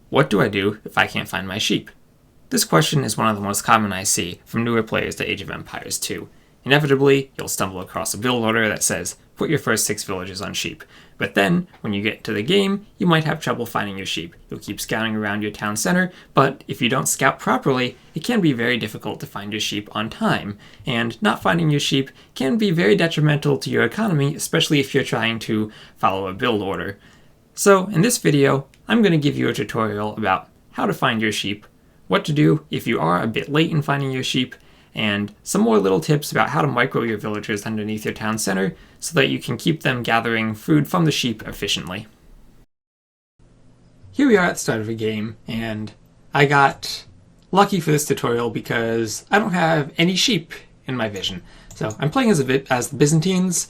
What do I do if I can't find my sheep? This question is one of the most common I see from newer players to Age of Empires 2. Inevitably, you'll stumble across a build order that says, put your first 6 villagers on sheep. But then, when you get to the game, you might have trouble finding your sheep. You'll keep scouting around your town center, but if you don't scout properly, it can be very difficult to find your sheep on time. And not finding your sheep can be very detrimental to your economy, especially if you're trying to follow a build order. So, in this video, I'm going to give you a tutorial about how to find your sheep, what to do if you are a bit late in finding your sheep, and some more little tips about how to micro your villagers underneath your town center so that you can keep them gathering food from the sheep efficiently. Here we are at the start of a game, and I got lucky for this tutorial because I don't have any sheep in my vision. So I'm playing as the Byzantines.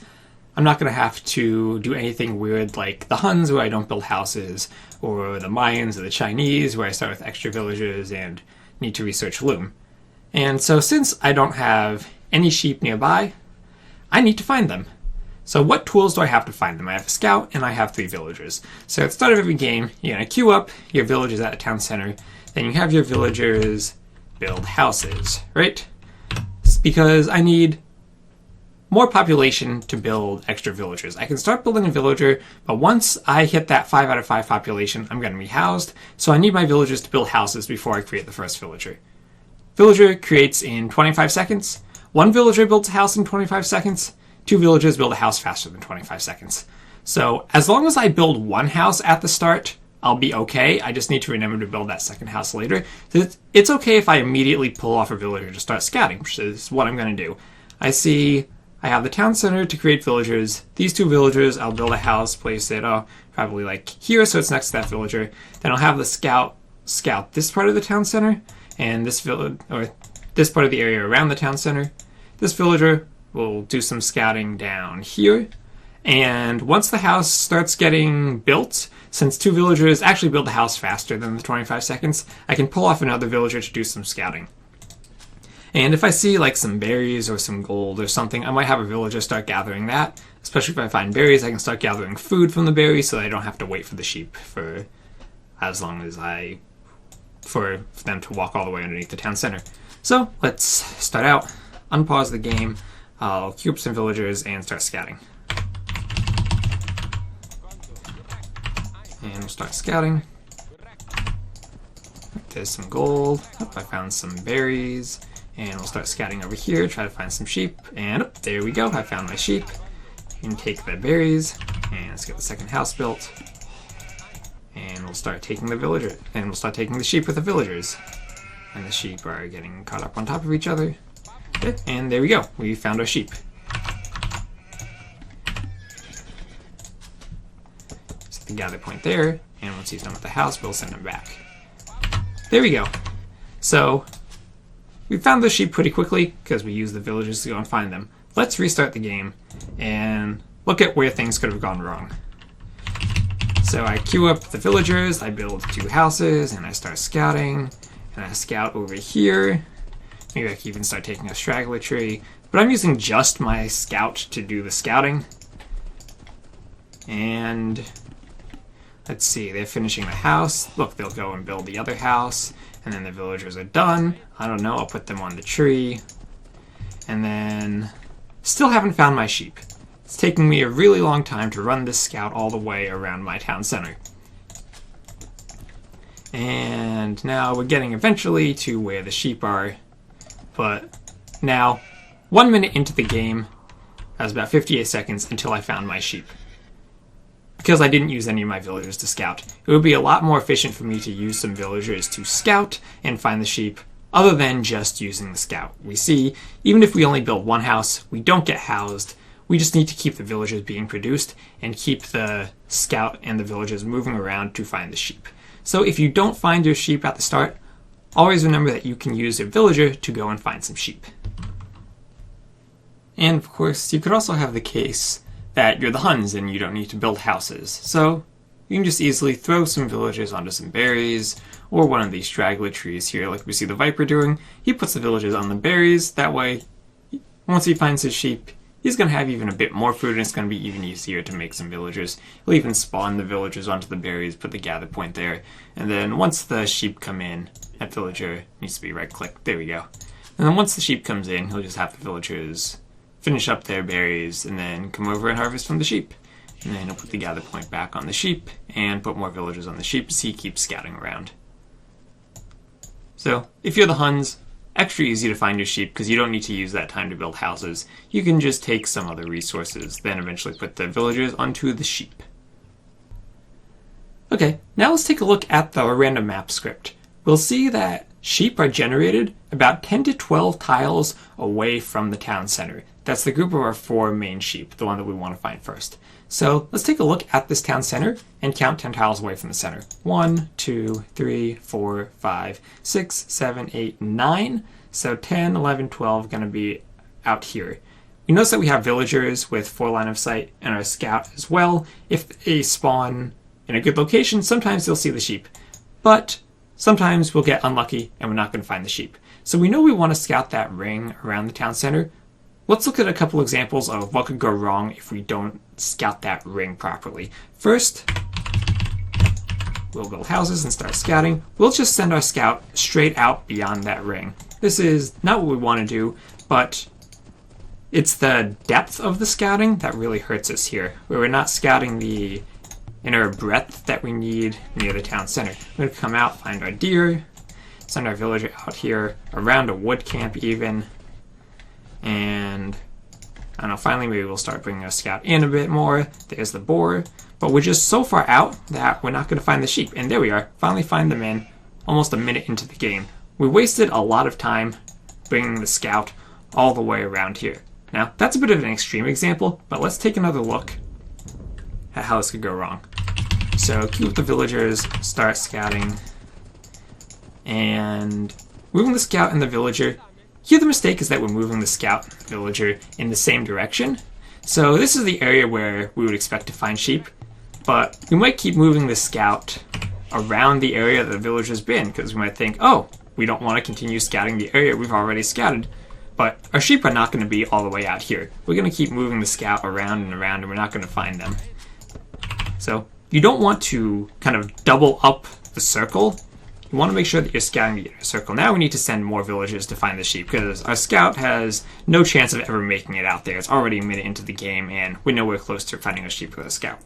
I'm not going to have to do anything weird like the Huns where I don't build houses, or the Mayans or the Chinese where I start with extra villagers and need to research loom. And so since I don't have any sheep nearby, I need to find them. So what tools do I have to find them? I have a scout and I have 3 villagers. So at the start of every game, you're going to queue up your villagers at a town center, then you have your villagers build houses, right? It's because I need more population to build extra villagers. I can start building a villager, but once I hit that 5 out of 5 population, I'm going to be housed, so I need my villagers to build houses before I create the first villager. Villager creates in 25 seconds. 1 villager builds a house in 25 seconds. 2 villagers build a house faster than 25 seconds. So as long as I build 1 house at the start, I'll be okay. I just need to remember to build that second house later. So it's okay if I immediately pull off a villager to start scouting, which is what I'm going to do. I have the town center to create villagers. These 2 villagers, I'll build a house, place it probably like here, so it's next to that villager. Then I'll have the scout this part of the town center, and this part of the area around the town center. This villager will do some scouting down here. And once the house starts getting built, since 2 villagers actually build the house faster than the 25 seconds, I can pull off another villager to do some scouting. And if I see like some berries or some gold or something, I might have a villager start gathering that. Especially if I find berries, I can start gathering food from the berries so that I don't have to wait for the sheep for as long as for them to walk all the way underneath the town center. So let's start out, unpause the game, I'll queue up some villagers and start scouting. And we'll start scouting. There's some gold. I found some berries. And we'll start scouting over here, try to find some sheep. And there we go, I found my sheep. You can take the berries, and let's get the second house built. And we'll start taking the villager, and we'll start taking the sheep with the villagers. And the sheep are getting caught up on top of each other. Okay, and there we go, we found our sheep. Set the gather point there, and once he's done with the house, we'll send him back. There we go. So we found the sheep pretty quickly because we used the villagers to go and find them. Let's restart the game and look at where things could have gone wrong. So I queue up the villagers, I build 2 houses, and I start scouting. And I scout over here. Maybe I can even start taking a straggler tree. But I'm using just my scout to do the scouting. And let's see, they're finishing the house. Look, they'll go and build the other house. And then the villagers are done. I don't know, I'll put them on the tree. And then still haven't found my sheep. It's taking me a really long time to run this scout all the way around my town center. And now we're getting eventually to where the sheep are. But now, 1 minute into the game, that was about 58 seconds until I found my sheep. Because I didn't use any of my villagers to scout. It would be a lot more efficient for me to use some villagers to scout and find the sheep, other than just using the scout. We see, even if we only build 1 house, we don't get housed. We just need to keep the villagers being produced and keep the scout and the villagers moving around to find the sheep. So if you don't find your sheep at the start, always remember that you can use a villager to go and find some sheep. And of course, you could also have the case that you're the Huns and you don't need to build houses. So you can just easily throw some villagers onto some berries, or one of these straggler trees here, like we see the Viper doing. He puts the villagers on the berries, that way, once he finds his sheep, he's going to have even a bit more food, and it's going to be even easier to make some villagers. He'll even spawn the villagers onto the berries, put the gather point there, and then once the sheep come in, that villager needs to be right-clicked. There we go. And then once the sheep comes in, he'll just have the villagers finish up their berries and then come over and harvest from the sheep. And then he'll put the gather point back on the sheep and put more villagers on the sheep as he keeps scouting around. So, if you're the Huns, extra easy to find your sheep because you don't need to use that time to build houses. You can just take some other resources, then eventually put the villagers onto the sheep. Okay, now let's take a look at the random map script. We'll see that sheep are generated about 10 to 12 tiles away from the town center. That's the group of our 4 main sheep, the one that we want to find first. So let's take a look at this town center and count 10 tiles away from the center. 1, 2, 3, 4, 5, 6, 7, 8, 9. So 10, 11, 12 going to be out here. You notice that we have villagers with 4 line of sight and our scout as well. If they spawn in a good location, sometimes they'll see the sheep. But sometimes we'll get unlucky and we're not going to find the sheep. So we know we want to scout that ring around the town center. Let's look at a couple examples of what could go wrong if we don't scout that ring properly. First, we'll build houses and start scouting. We'll just send our scout straight out beyond that ring. This is not what we want to do, but it's the depth of the scouting that really hurts us here, where we're not scouting the inner breadth that we need near the town center. We're going to come out, find our deer, send our villager out here, around a wood camp even, and I don't know, finally maybe we'll start bringing our scout in a bit more. There's the boar, but we're just so far out that we're not going to find the sheep. And there we are, finally find them in almost a minute into the game. We wasted a lot of time bringing the scout all the way around here. Now, that's a bit of an extreme example, but let's take another look at how this could go wrong. So keep the villagers, start scouting, and moving the scout and the villager. Here the mistake is that we're moving the scout and the villager in the same direction. So this is the area where we would expect to find sheep, but we might keep moving the scout around the area that the villager's been, because we might think, oh, we don't want to continue scouting the area we've already scouted. But our sheep are not going to be all the way out here. We're going to keep moving the scout around and around, and we're not going to find them. So you don't want to kind of double up the circle. You want to make sure that you're scouting the inner circle. Now we need to send more villagers to find the sheep, because our scout has no chance of ever making it out there. It's already a minute into the game, and we're nowhere close to finding a sheep with a scout.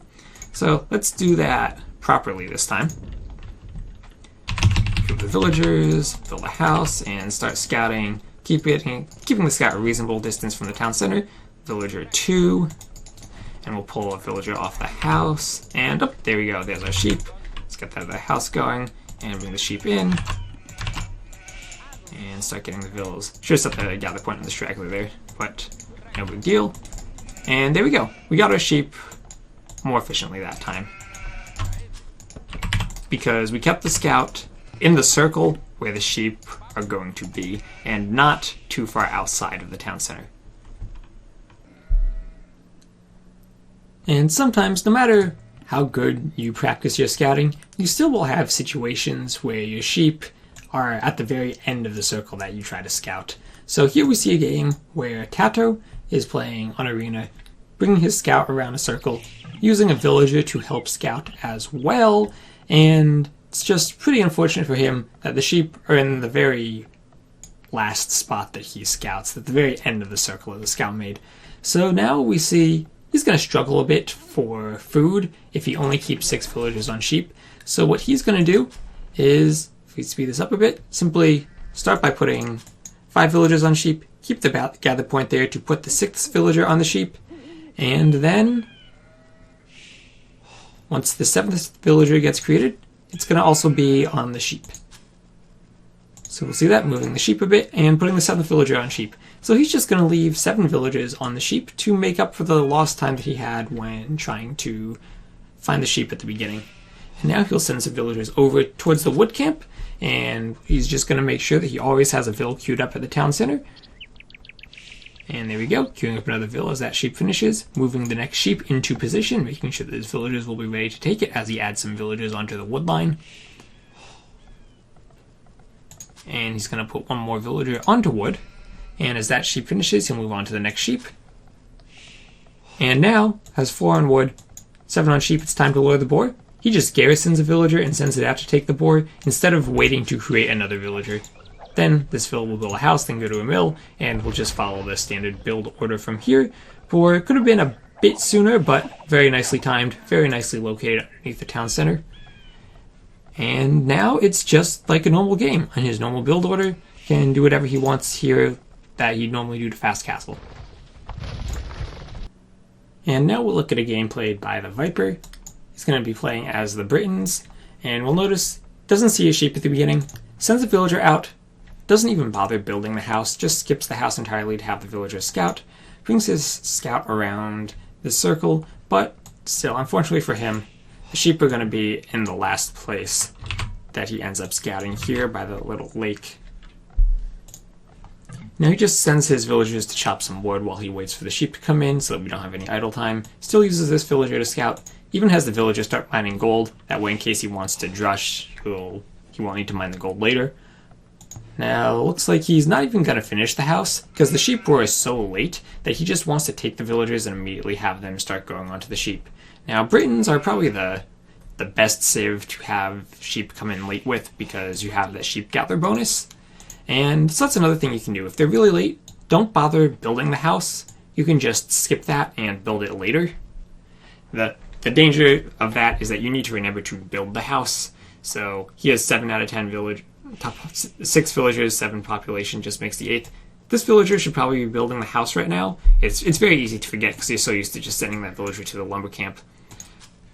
So let's do that properly this time. Kill the villagers, build a house, and start scouting. Keeping the scout a reasonable distance from the town center. Villager 2. And we'll pull a villager off the house. And, oh, there we go. There's our sheep. Let's get that house going. And bring the sheep in. And start getting the villas. Should have set the gather point on the straggler there. But no big deal. And there we go. We got our sheep more efficiently that time. Because we kept the scout in the circle where the sheep are going to be, and not too far outside of the town center. And sometimes, no matter how good you practice your scouting, you still will have situations where your sheep are at the very end of the circle that you try to scout. So here we see a game where Tato is playing on Arena, bringing his scout around a circle, using a villager to help scout as well, and it's just pretty unfortunate for him that the sheep are in the very last spot that he scouts, at the very end of the circle that the scout made. So now we see he's going to struggle a bit for food if he only keeps 6 villagers on sheep. So what he's going to do is, if we speed this up a bit, simply start by putting 5 villagers on sheep, keep the gather point there to put the 6th villager on the sheep, and then once the 7th villager gets created, it's going to also be on the sheep. So we'll see that, moving the sheep a bit and putting the 7th villager on sheep. So he's just going to leave 7 villagers on the sheep to make up for the lost time that he had when trying to find the sheep at the beginning. And now he'll send some villagers over towards the wood camp, and he's just going to make sure that he always has a vill queued up at the town center. And there we go, queuing up another vill as that sheep finishes, moving the next sheep into position, making sure that his villagers will be ready to take it as he adds some villagers onto the wood line. And he's going to put one more villager onto wood, and as that sheep finishes, he'll move on to the next sheep. And now, has 4 on wood, 7 on sheep, it's time to lower the boar. He just garrisons a villager and sends it out to take the boar instead of waiting to create another villager. Then this villager will build a house, then go to a mill, and we'll just follow the standard build order from here. Boar could have been a bit sooner, but very nicely timed, very nicely located underneath the town center. And now it's just like a normal game. On his normal build order, can do whatever he wants here that he'd normally do to Fast Castle. And now we'll look at a game played by the Viper. He's going to be playing as the Britons, and we'll notice doesn't see a sheep at the beginning, sends a villager out, doesn't even bother building the house, just skips the house entirely to have the villager scout, brings his scout around the circle, but still, unfortunately for him, the sheep are going to be in the last place that he ends up scouting here by the little lake. Now he just sends his villagers to chop some wood while he waits for the sheep to come in so that we don't have any idle time. Still uses this villager to scout, even has the villager start mining gold, that way in case he wants to drush, he won't need to mine the gold later. Now, it looks like he's not even going to finish the house, because the sheep roar is so late that he just wants to take the villagers and immediately have them start going onto the sheep. Now, Britons are probably the best civ to have sheep come in late with, because you have that sheep gather bonus. And so that's another thing you can do. If they're really late, don't bother building the house. You can just skip that and build it later. The danger of that is that you need to remember to build the house. So he has 7 out of 10 village, top 6 villagers, 7 population, just makes the 8th. This villager should probably be building the house right now. It's very easy to forget because he's so used to just sending that villager to the lumber camp.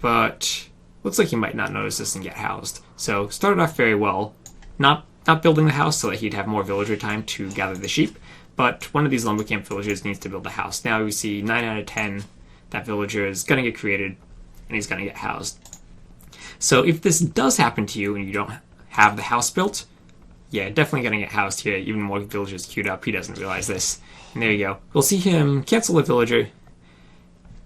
But looks like he might not notice this and get housed. So started off very well, not building the house so that he'd have more villager time to gather the sheep. But one of these lumber camp villagers needs to build a house. Now we see 9 out of 10 that villager is going to get created and he's going to get housed. So if this does happen to you and you don't have the house built, yeah, definitely going to get housed here. Even more villagers queued up. He doesn't realize this. And there you go. We'll see him cancel a villager,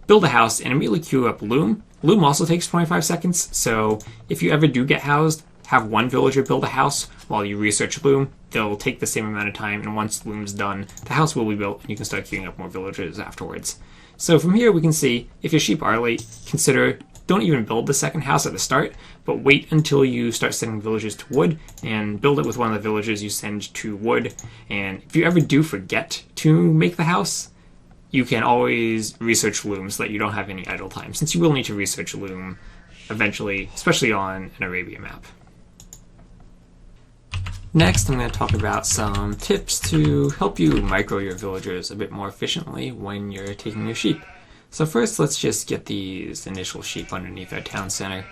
build a house, and immediately queue up loom. Loom also takes 25 seconds, so if you ever do get housed, have one villager build a house while you research loom. They'll take the same amount of time, and once loom's done, the house will be built, and you can start queuing up more villagers afterwards. So from here we can see, if your sheep are late, don't even build the second house at the start, but wait until you start sending villagers to wood, and build it with one of the villagers you send to wood. And if you ever do forget to make the house, you can always research loom so that you don't have any idle time, since you will need to research loom eventually, especially on an Arabia map. Next, I'm going to talk about some tips to help you micro your villagers a bit more efficiently when you're taking your sheep. So first, let's just get these initial sheep underneath our town center.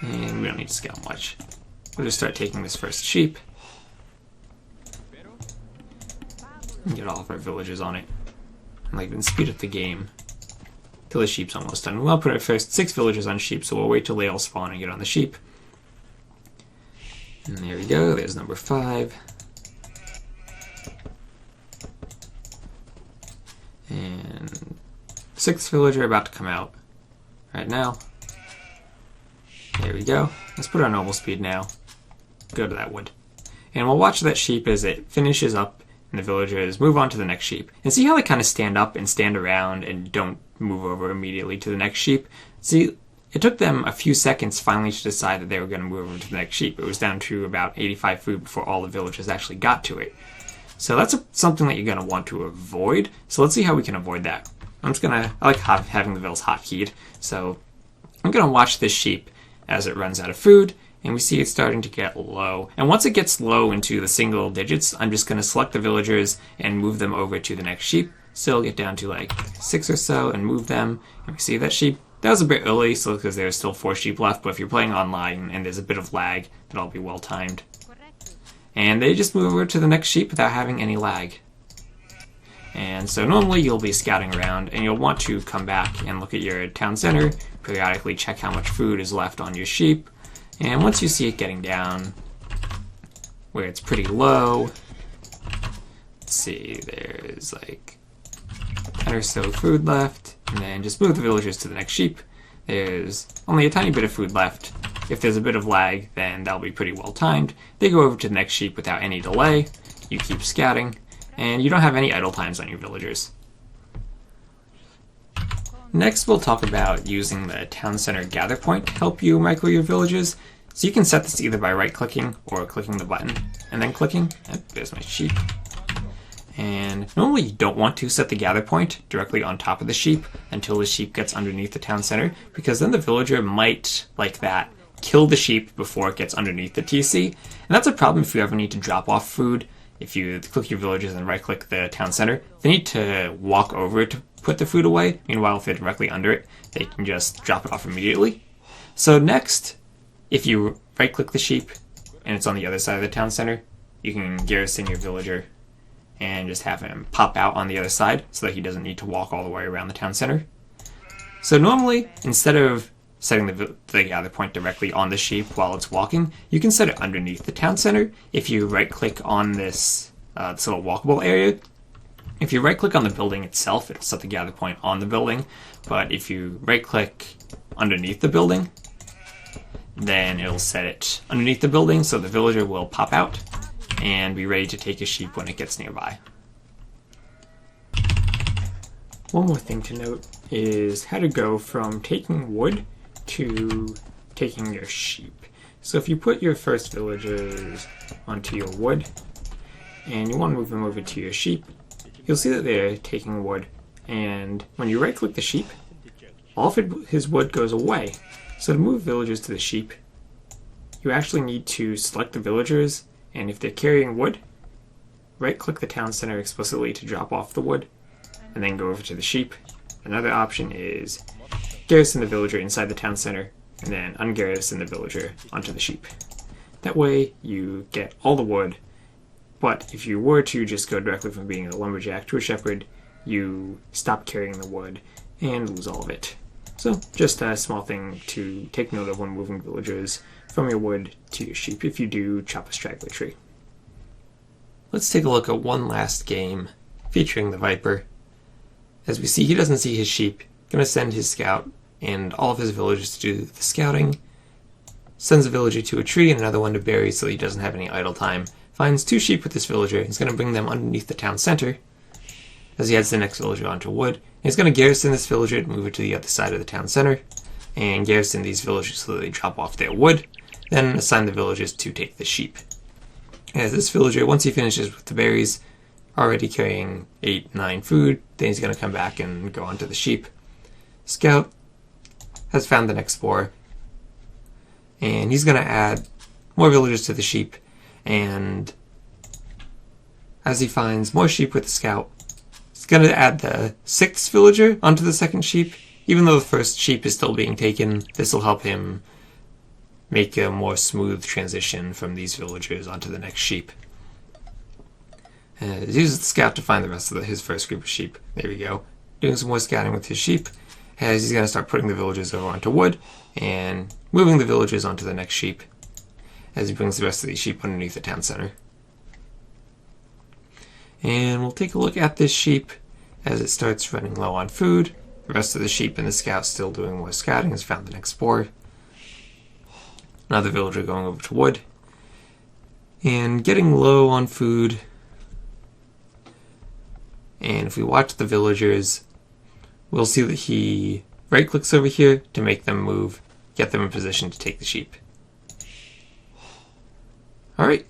And we don't need to scale much. We'll just start taking this first sheep. And get all of our villagers on it. And like, then speed up the game till the sheep's almost done. We'll put our first 6 villagers on sheep, so we'll wait till they all spawn and get on the sheep. And there we go, there's number 5. And 6th villager about to come out right now. There we go. Let's put our normal speed now. Go to that wood. And we'll watch that sheep as it finishes up and the villagers move on to the next sheep. And see how they kind of stand up and stand around and don't move over immediately to the next sheep? See, it took them a few seconds finally to decide that they were going to move over to the next sheep. It was down to about 85 food before all the villagers actually got to it. So that's something that you're going to want to avoid. So let's see how we can avoid that. I like having the vills hotkeyed. So I'm going to watch this sheep as it runs out of food, and we see it's starting to get low. And once it gets low into the single digits, I'm just going to select the villagers and move them over to the next sheep. Still get down to like 6 or so and move them. And we see that sheep. That was a bit early, so because there's still 4 sheep left, but if you're playing online and there's a bit of lag, that'll be well timed. And they just move over to the next sheep without having any lag. And so normally you'll be scouting around, and you'll want to come back and look at your town center, periodically check how much food is left on your sheep, and once you see it getting down where it's pretty low, let's see, there's like 10 or so food left, and then just move the villagers to the next sheep. There's only a tiny bit of food left. If there's a bit of lag, then that'll be pretty well timed. They go over to the next sheep without any delay. You keep scouting, and you don't have any idle times on your villagers. Next, we'll talk about using the town center gather point to help you micro your villages. So you can set this either by right-clicking or clicking the button and then clicking. There's my sheep. And normally you don't want to set the gather point directly on top of the sheep until the sheep gets underneath the town center, because then the villager might, like that, kill the sheep before it gets underneath the TC. And that's a problem if you ever need to drop off food. If you click your villagers and right-click the town center, they need to walk over to put the food away. Meanwhile, if they're directly under it, they can just drop it off immediately. So next, if you right-click the sheep and it's on the other side of the town center, you can garrison your villager and just have him pop out on the other side so that he doesn't need to walk all the way around the town center. So normally, instead of setting the gather point directly on the sheep while it's walking, you can set it underneath the town center. If you right-click on this little walkable area, if you right-click on the building itself, it'll set the gather point on the building. But if you right-click underneath the building, then it'll set it underneath the building, so the villager will pop out and be ready to take a sheep when it gets nearby. One more thing to note is how to go from taking wood to taking your sheep. So if you put your first villagers onto your wood and you want to move them over to your sheep, you'll see that they're taking wood, and when you right click the sheep, all of his wood goes away. So to move villagers to the sheep, you actually need to select the villagers, and if they're carrying wood, right click the town center explicitly to drop off the wood and then go over to the sheep. Another option is garrison the villager inside the town center and then ungarrison the villager onto the sheep. That way you get all the wood, but if you were to just go directly from being a lumberjack to a shepherd, you stop carrying the wood and lose all of it. So just a small thing to take note of when moving villagers from your wood to your sheep if you do chop a straggler tree. Let's take a look at one last game featuring the Viper. As we see, he doesn't see his sheep. Going to send his scout and all of his villagers to do the scouting. Sends a villager to a tree and another one to bury so he doesn't have any idle time. Finds 2 sheep with this villager. He's going to bring them underneath the town center as he heads the next villager onto wood. And he's going to garrison this villager to move it to the other side of the town center and garrison these villagers so that they drop off their wood. Then assign the villagers to take the sheep. As this villager, once he finishes with the berries, already carrying 8-9 food, then he's going to come back and go onto the sheep. Scout has found the next spoor, and he's going to add more villagers to the sheep, and as he finds more sheep with the scout, he's going to add the 6th villager onto the second sheep. Even though the first sheep is still being taken, this will help him make a more smooth transition from these villagers onto the next sheep. He uses the scout to find the rest of his first group of sheep. There we go. Doing some more scouting with his sheep, as he's going to start putting the villagers over onto wood and moving the villagers onto the next sheep as he brings the rest of these sheep underneath the town center. And we'll take a look at this sheep as it starts running low on food. The rest of the sheep and the scout still doing more scouting has found the next spoor. Another villager going over to wood and getting low on food. And if we watch the villagers, we'll see that he right clicks over here to make them move, get them in position to take the sheep. Alright,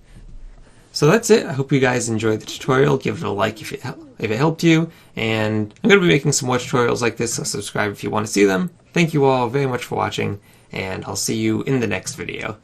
so that's it. I hope you guys enjoyed the tutorial. Give it a like if it helped you, and I'm going to be making some more tutorials like this, so subscribe if you want to see them. Thank you all very much for watching, and I'll see you in the next video.